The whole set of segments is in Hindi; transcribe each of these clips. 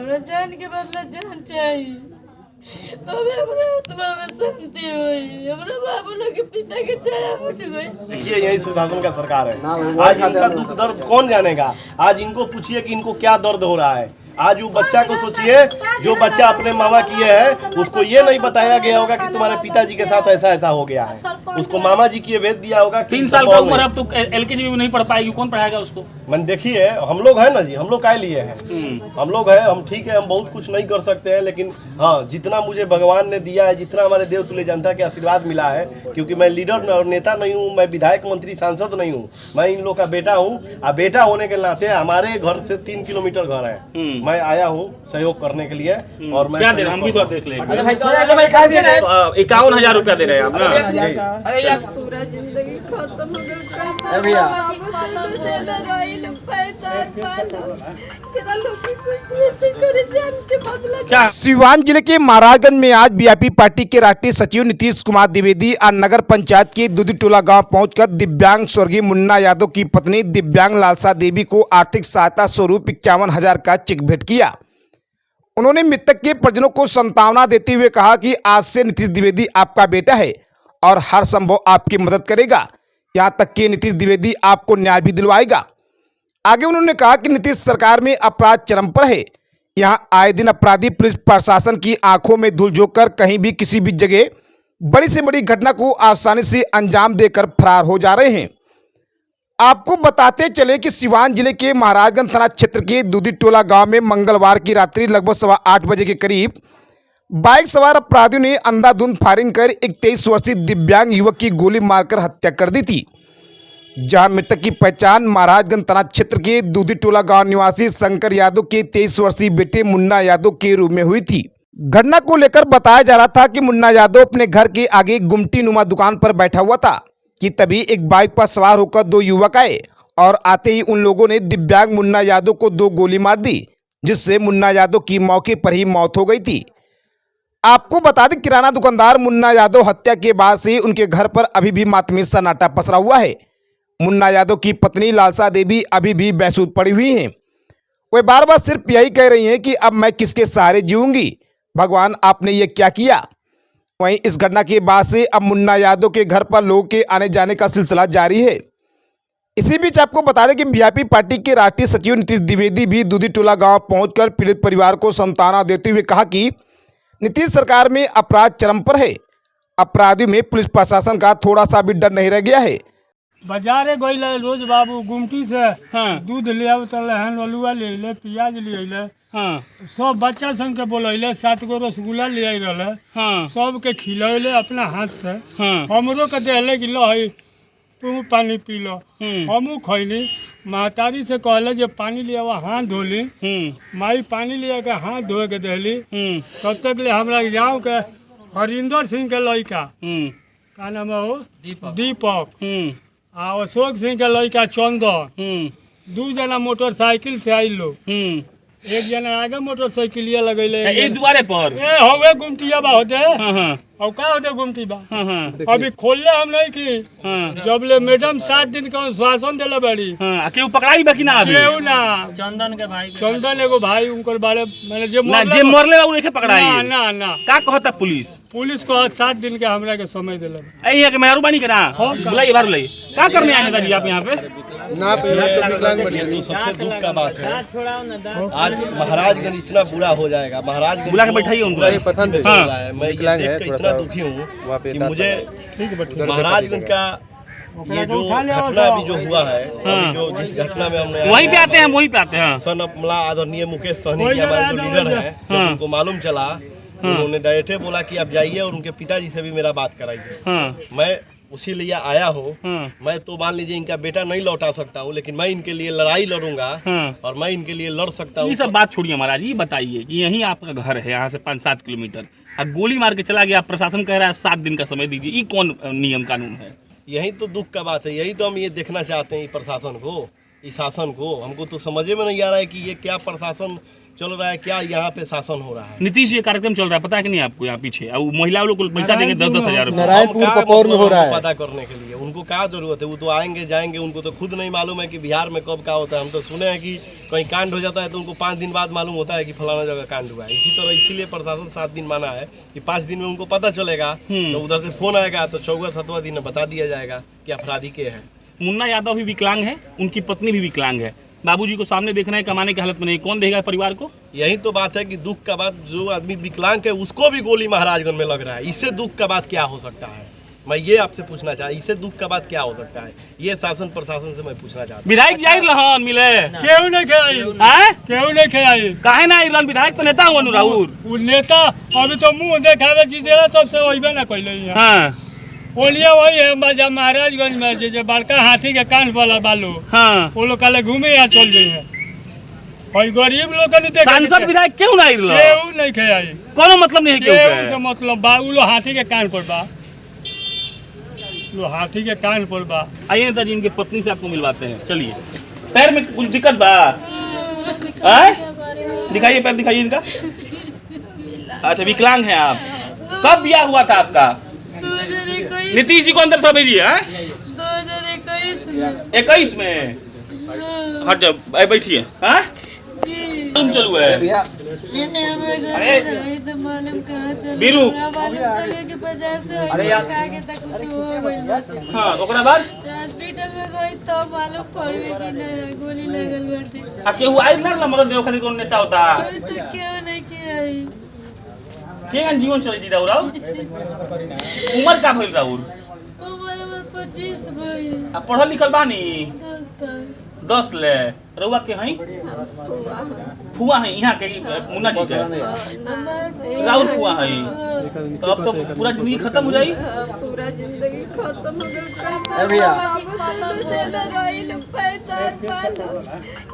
हमरा जान के बदला जान चाहिए, तबे हमरा आत्मा में शांति हुई। हमरा बाबू लोग के पिता के छाया उठ गई। ये यही सुशासन का सरकार है। आज इनका दुख दर्द कौन जानेगा? आज इनको पूछिए कि इनको क्या दर्द हो रहा है। आज वो बच्चा को सोचिए, जो बच्चा अपने मामा किए है उसको ये नहीं बताया गया होगा कि तुम्हारे पिताजी के साथ ऐसा ऐसा हो गया है। उसको मामा जी की भेज दिया होगा। 3 साल का उम्र, अब तो LKG में नहीं पढ़ पाएगी, कौन पढ़ाएगा उसको? मैंने देखिए, हम लोग है ना जी, हम लोग काय लिए हैं, हम लोग है, हम ठीक है, हम बहुत कुछ नहीं कर सकते हैं, लेकिन हाँ, जितना मुझे भगवान ने दिया है, जितना हमारे देव तुल्य जनता के आशीर्वाद मिला है, क्योंकि मैं लीडर और नेता नहीं हूँ, मैं विधायक मंत्री सांसद नहीं हूँ, मैं इन लोग का बेटा हूँ। और बेटा होने के नाते हमारे घर से 3 किलोमीटर घर है, मैं आया हूँ सहयोग करने के लिए। और मैं क्या दे रहे हैं, हम भी तो देख लेंगे। 51,000 रुपया दे रहे हैं आप ना? पूरा जिंदगी खत्म हो गई। कैसा सिवान जिले के महाराजगंज में आज बीजेपी पार्टी के राष्ट्रीय सचिव नीतीश कुमार द्विवेदी और नगर पंचायत के दूधी टोला गांव पहुंचकर दिव्यांग स्वर्गीय मुन्ना यादव की पत्नी दिव्यांग लालसा देवी को आर्थिक सहायता स्वरूप 51,000 का चेक भेंट किया। उन्होंने मृतक के परिजनों को सांत्वना देते हुए कहा कि आज से नीतीश द्विवेदी आपका बेटा है और हर संभव आपकी मदद करेगा, यहाँ तक कि नीतीश द्विवेदी आपको न्याय भी दिलवाएगा। आगे उन्होंने कहा कि नीतीश सरकार में अपराध चरम पर है, यहाँ आए दिन अपराधी पुलिस प्रशासन की आंखों में धूल झोंक कर कहीं भी किसी भी जगह बड़ी से बड़ी घटना को आसानी से अंजाम देकर फरार हो जा रहे हैं। आपको बताते चले कि सिवान जिले के महाराजगंज थाना क्षेत्र के दूधी टोला गांव में मंगलवार की रात्रि लगभग 8:15 बजे के करीब बाइक सवार अपराधियों ने अंधाधुंध फायरिंग कर एक 23 वर्षीय दिव्यांग युवक की गोली मारकर हत्या कर दी थी। जहां मृतक की पहचान महाराजगंज थाना क्षेत्र के दूधी टोला गांव निवासी शंकर यादव के 23 वर्षीय बेटे मुन्ना यादव के रूप में हुई थी। घटना को लेकर बताया जा रहा था कि मुन्ना यादव अपने घर के आगे गुमटी नुमा दुकान पर बैठा हुआ था कि तभी एक बाइक पर सवार होकर 2 युवक आए और आते ही उन लोगों ने दिव्यांग मुन्ना यादव को 2 गोली मार दी, जिससे मुन्ना यादव की मौके पर ही मौत हो गई थी। आपको बता दें, किराना दुकानदार मुन्ना यादव हत्या के बाद से उनके घर पर अभी भी मातमी सन्नाटा पसरा हुआ है। मुन्ना यादव की पत्नी लालसा देवी अभी भी बेसुध पड़ी हुई हैं। वे बार बार सिर्फ यही कह रही हैं कि अब मैं किसके सहारे जीऊंगी, भगवान आपने ये क्या किया। वहीं इस घटना के बाद से अब मुन्ना यादव के घर पर लोगों के आने जाने का सिलसिला जारी है। इसी बीच आपको बता दें कि बीजेपी पार्टी के राष्ट्रीय सचिव नीतीश द्विवेदी भी दूधी टोला गांव पहुंचकर पीड़ित परिवार को सांत्वना देते हुए कहा कि नीतीश सरकार में अपराध चरम पर है, अपराधियों में पुलिस प्रशासन का थोड़ा सा भी डर नहीं रह गया है। बाजारे गई रोज बाबू गुमटी से दूध ले आवतन, अलुआ ले अले, प्याज ले अले, सब बच्चा सन के बोले 7 गो रसगुल्ला ले आई रहे, सब के खिलैले अपना हाथ से, हमरो के देले कि लो तू पानी पी लो, हमू खैली। महतारी से कहले जे पानी ले आवा, हाथ धोली, माई पानी ले के हाथ धो के देली। तब तक ले हमरा गाँव के हरिंदर सिंह के लड़का, का नाम है वो, दीपक, आ अशोक सिंह के लड़का चंदन, 2 जना मोटरसाइकिल से आई लो, 1 जना आगे मोटरसाइकिलिया लगैले दुआरे पर हवे गुमटिया बा होते और का होते गुमटी बा। अभी खोलले हम नहीं की, जब ले मैडम 7 दिन का आश्वासन देले बड़ी, केहू पकड़ाई बाकी ना अभी? केहू ना, चंदन के भाई, चंदन एगो भाई उनकर बारे मैंने जे मरले उ नहीं पकड़ाई ना ना का कहता पुलिस को 7 दिन के हमरा के समय देले। यहां के मेहरबानी करा बुलाई बार लई का करने आए दादी आप यहां पे ना पे तो सबसे दुख का बात है। आज महाराजगंज इतना बुरा हो जाएगा, महाराजगंज बुला के बैठाइए उनको। मैं ये देख के इतना दुखी हूँ कि मुझे महाराजगंज का ये जो घटना अभी जो हुआ है, जो जिस घटना में हमने वहीं पे आते हैं सन अपना आदरणीय मुकेश सहनी जी हमारे जो लीडर है, उनको मालूम चला, उन्होंने डायरेक्ट बोला कि आप जाइए और उनके पिताजी से भी मेरा बात कराइए। मैं उसी लिए आया हूँ। मैं तो मान लीजिए इनका बेटा नहीं लौटा सकता हूँ, लेकिन मैं इनके लिए लड़ाई लड़ूंगा और मैं इनके लिए लड़ सकता हूँ। ये सब बात छोड़िए महाराज, ये बताइए कि यहीं आपका घर है, यहाँ से 5-7 किलोमीटर, गोली मार के चला गया, प्रशासन कह रहा है 7 दिन का समय दीजिए, ये कौन नियम कानून है? यही तो दुख का बात है, यही तो हम ये देखना चाहते हैं प्रशासन को, इस शासन को। हमको तो समझ में नहीं आ रहा है कि ये क्या प्रशासन चल रहा है, क्या यहाँ पे शासन हो रहा है। नीतीश ये कार्यक्रम चल रहा है, पता है कि नहीं आपको? यहाँ पीछे और महिलाओं लोग को पैसा देंगे 10-10 हजार रुपए। नारायणपुर पकौर में हो रहा है। पता करने के लिए उनको क्या जरूरत है? वो तो आएंगे जाएंगे, उनको तो खुद नहीं मालूम है कि बिहार में कब क्या होता है। हम तो सुने हैं कि कहीं कांड हो जाता है तो उनको 5 दिन बाद मालूम होता है कि फलाना जगह कांड हुआ है। इसी तरह इसीलिए प्रशासन 7 दिन माना है कि 5 दिन में उनको पता चलेगा, तो उधर से फोन आएगा तो 4वां-7वां दिन में बता दिया जाएगा कि अपराधी के हैं। मुन्ना यादव भी विकलांग है, उनकी पत्नी भी विकलांग है। बाबूजी को सामने देखना है, कमाने की हालत में नहीं, कौन देगा परिवार को? यही तो बात है कि दुख का बात, जो आदमी विकलांग है उसको भी गोली महाराजगंज में लग रहा है। इससे दुख का बात क्या हो सकता है? मैं ये आपसे पूछना चाहता, इससे दुख का बात क्या हो सकता है? ये शासन प्रशासन से मैं पूछना चाहता हूं। विधायक जाहिर रहन मिले केहू नहीं खेलाई, हैं? केहू नहीं खेलाई। काहे ना इरन विधायक तो नेता हुआ राहुल। वो नेता अभी तो मुंह देखावे चीजें तब से वही ना कैले। हाँ बोलिए वही है बाजा महाराजगंज में जो बड़का हाथी के कान वाला बालू, हाँ वो लोग कल घूमे यहाँ चल गई है। और गरीब लोग का नहीं सांसद विधायक क्यों ना इरन? केहू नहीं खेलाई, कोनो मतलब नहीं है केहू क्यों से मतलब बा वो लोग हाथी के कान पर बा, हाथी के कान पर बा। आइए नेताजी, इनके पत्नी से आपको मिलवाते हैं। चलिए, पैर में कुछ दिक्कत बा? दिखाइए पैर, दिखाइए इनका। अच्छा विकलांग हैं आप। कब ब्याह हुआ था आपका? 2021 नीतीश जी को अंदर से भेजिए। 21 में हट जाओ, बैठिए। हाँ तुम चलू है बीरू। अरे हाँ ओकरा बाद हॉस्पिटल में गई तो मालूम पड़वे कि नहीं गोली लगल बाटे। केहू आई ना मदद देव खातिर कौन नेता होता? अभी तो क्यों नहीं किया है? के जीवन चले जी राहुल? उम्र का भइल राहुल? उम्र हमर 25 भई। आ पढ़ल लिखल बानी? 10 ले। रउआ के हई? फुआ हई यहाँ के मुन्ना जी के? राहुल फुआ हई? तो अब तो पूरा जिंदगी खत्म हो जाई। पूरा जिंदगी खत्म हो गई। कैसा भैया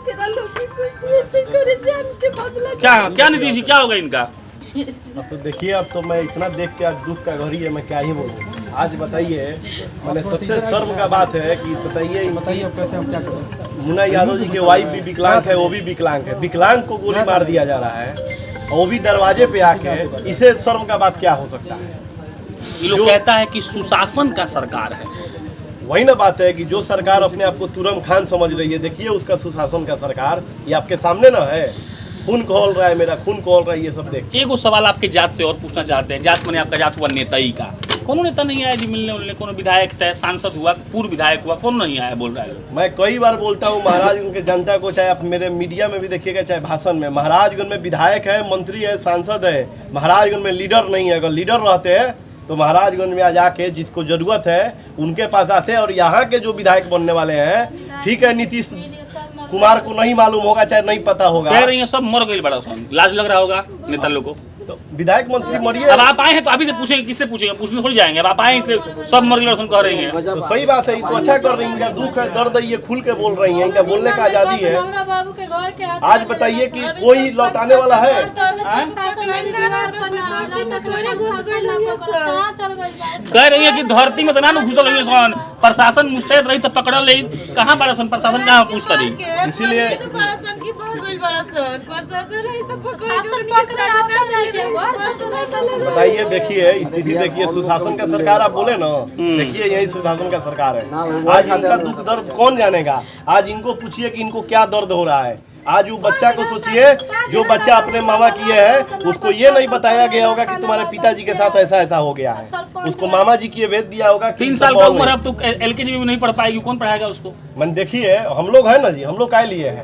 तेरा लोग की कुछ नहीं करे जान के बदला। क्या क्या नीतीश जी क्या होगा इनका? अब तो देखिए, अब तो मैं इतना देख के आज दुख का घड़ी है, मैं क्या ही बोलूँ। आज बताइए, मैंने सबसे शर्म का बात है कि बताइए कैसे हम क्या करें। मुन्ना यादव जी के वाइफ भी विकलांग है, वो भी विकलांग है। विकलांग को गोली मार दिया जा रहा है, और वो भी दरवाजे पे आके। इसे शर्म का बात क्या हो सकता है? ये लोग कहता है कि सुशासन का सरकार है। वही ना बात है कि जो सरकार अपने आप को तुरम खान समझ रही है, देखिए उसका सुशासन का सरकार ये आपके सामने ना है। खून खोल रहा है, मेरा खून खोल रहा है, ये सब देख। एगो सवाल आपके जात से और पूछना चाहते हैं। जात माने आपका जात हुआ नेताई का। कोनो नेता नहीं आया जी मिलने उलने? कोनो विधायक तय सांसद हुआ, पूर्व विधायक हुआ, कौन नहीं आया? बोल रहा है। मैं कई बार बोलता हूँ महाराजगंज के जनता को, चाहे आप मेरे मीडिया में भी देखिएगा, चाहे भाषण में, महाराजगंज में विधायक है, मंत्री है, सांसद है। महाराजगंज में लीडर नहीं है। अगर लीडर रहते हैं तो महाराजगंज में आ जाके जिसको जरूरत है उनके पास आते हैं। और यहाँ के जो विधायक बनने वाले हैं, ठीक है, नीतीश कुमार को नहीं मालूम होगा, चाहे नहीं पता होगा, कह रही है सब मर गए बड़ा सन। लाज लग रहा होगा नेता लोग को। तो विधायक मंत्री मरिए। अब आप आए हैं तो अभी से पूछेंगे, किससे पूछेंगे? पूछने थोड़ी जाएंगे। अब आप आए इसलिए सब मर गए कह रही हैं। तो सही बात है, ये तो अच्छा कर रही हैं। इनका दुख है, दर्द है, ये खुल के बोल रही हैं। इनका बोलने का आजादी है। आज बताइए कि कोई लौटाने वाला है? कह रही है कि धरती में तो ना घुसल रही सन, प्रशासन मुस्तैद रही तो पकड़ल रही। कहाँ बड़ा सन प्रशासन, कहाँ पूछता रही? इसीलिए बताइए, देखिए स्थिति देखिए, सुशासन का सरकार आप बोले ना, देखिए यही सुशासन का सरकार है। आज इनका दुख दर्द कौन जानेगा? आज इनको पूछिए कि इनको क्या दर्द हो रहा है। आज वो बच्चा को सोचिए, जो बच्चा अपने मामा किए हैं, उसको ये नहीं बताया गया होगा कि तुम्हारे पिताजी के साथ ऐसा ऐसा हो गया है। उसको मामा जी की भेज दिया होगा। 3 साल का उम्र, अब तो LKG में भी नहीं पढ़ पाएगी, कौन पढ़ाएगा उसको? मन देखिए, हम लोग है ना जी, हम लोग काय लिए हैं?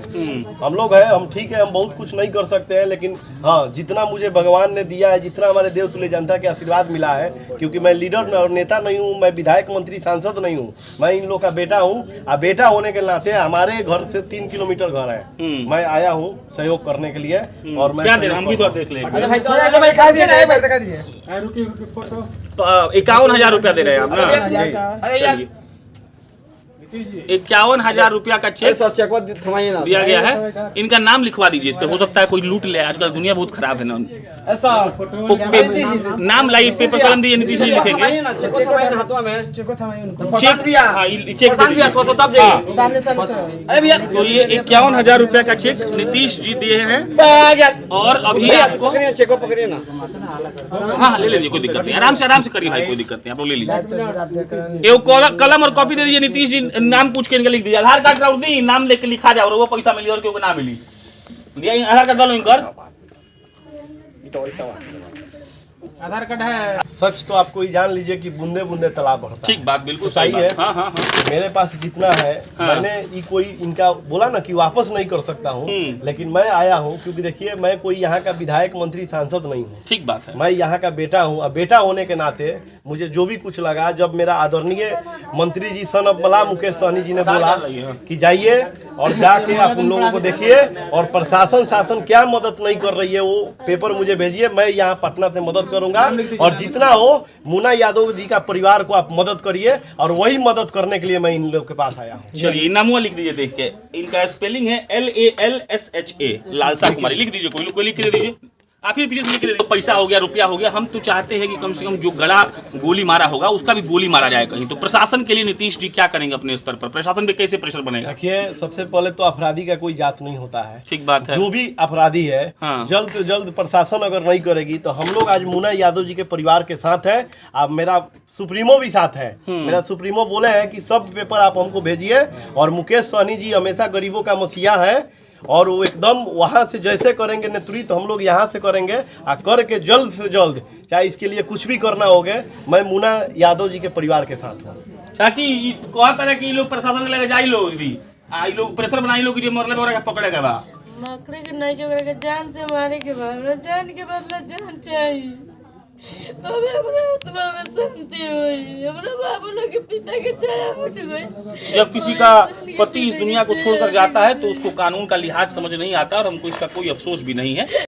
हम लोग है, हम ठीक है, हम बहुत कुछ नहीं कर सकते हैं, लेकिन हाँ, जितना मुझे भगवान ने दिया है, जितना हमारे देव तुल्य जनता के आशीर्वाद मिला है, क्योंकि मैं लीडर और नेता नहीं हूँ, मैं विधायक मंत्री सांसद नहीं हूँ, मैं इन लोग का बेटा हूँ। और बेटा होने के नाते हमारे घर से 3 किलोमीटर घर है। मैं आया हूँ सहयोग करने के लिए। और मैं क्या दे रहे हैं? हम भी तो देख लेंगे। फोटो तो 51,000 रुपया दे रहे हैं आप ना? 51,000 रुपया का चेक चेकवा थमाइए ना दिया गया है। इनका नाम लिखवा दीजिए इस पे, हो सकता है कोई लूट ले। आजकल दुनिया बहुत खराब है ना। ऐसा नाम लाइए, पेपर कलम दिए, नीतीश जी लिखेंगे। थमाइए ना चेक थमाइए ना हाथों में चेक भैया हाँ, चेक प्रशांत भैया थोड़ा सा दब जाइए अरे भैया तो ये 51,000 रुपया का चेक नीतीश जी दिए हैं। और अभी आपको पकड़िए चेक पकड़िए ना। हाँ ले लीजिए, कोई दिक्कत नहीं, आराम से करिए भाई, कोई दिक्कत नहीं, आप लोग ले लीजिए। एक कलम और कॉपी दे दीजिए, नीतीश जी नाम पूछ के इनका लिख दीजिए। आधार कार्ड राउंड दी, नाम लेके लिखा जाओ, और वो पैसा मिली और क्यों ना मिली दिया। आधार कार्ड डालो इनकर, आधार कार्ड है। सच तो आपको ये जान लीजिए कि बूंदे बूंदे तालाब बढ़ता है। ठीक बात, बिल्कुल सही सही है। बात। हाँ। मेरे पास जितना है मैंने ये कोई इनका बोला ना कि वापस नहीं कर सकता हूँ, लेकिन मैं आया हूँ क्योंकि देखिए मैं कोई यहाँ का विधायक मंत्री सांसद नहीं हूँ। ठीक बात है। मैं यहाँ का बेटा हूँ, और बेटा होने के नाते मुझे जो भी कुछ लगा, जब मेरा आदरणीय मंत्री जी सन ऑफ बला मुकेश सहनी जी ने बोला कि जाइए और जाके आप उन लोगों को देखिए, और प्रशासन शासन क्या मदद नहीं कर रही है वो पेपर मुझे भेजिए, मैं यहाँ पटना से मदद करूंगा। और जितना हो मुन्ना यादव जी का परिवार को आप मदद करिए, और वही मदद करने के लिए मैं इन लोग के पास आया हूँ। चलिए नामुआ लिख दीजिए, देख के इनका स्पेलिंग है LALSHA, लालसा कुमारी लिख दीजिए। कोई लिख के दे दीजिए, आप ही पीछे से लिख के दे दीजिए। पैसा हो गया, रुपया हो गया, हम तो चाहते हैं कि कम से कम जो गला गोली मारा होगा उसका भी गोली मारा जाए कहीं। तो प्रशासन के लिए नीतीश जी क्या करेंगे अपने स्तर पर? प्रशासन पे कैसे प्रेशर बनेगा? देखिए सबसे पहले तो अपराधी का कोई जात नहीं होता है। ठीक बात है। जो भी अपराधी है हाँ। जल्द से जल्द प्रशासन अगर नहीं करेगी तो हम लोग आज मुन्ना यादव जी के परिवार के साथ है। अब मेरा सुप्रीमो भी साथ है। मेरा सुप्रीमो बोले हैं कि सब पेपर आप हमको भेजिए, और मुकेश सहनी जी हमेशा गरीबों का मसीहा है, और वो एकदम वहाँ से जैसे करेंगे नेतृत्व हम लोग यहाँ से करेंगे, और करके जल्द से जल्द चाहे इसके लिए कुछ भी करना होगा, मैं मुन्ना यादव जी के परिवार के साथ हूँ। चाची कहा तरह की लोग प्रशासन के लगे जाई लोग दी आई लोग प्रेशर बनाई लोग जो मरले मोरा के पकड़े के बा मकड़े के नहीं के जान से मारे के बाद हमरा जान के बदला जान चाहिए, तबे हमरा आत्मा में शांति हुई। हमरा बाबू लोग के पिता के छाया उठ गई। जब किसी का पति इस दुनिया को छोड़कर जाता है तो उसको कानून का लिहाज समझ नहीं आता, और हमको इसका कोई अफसोस भी नहीं है।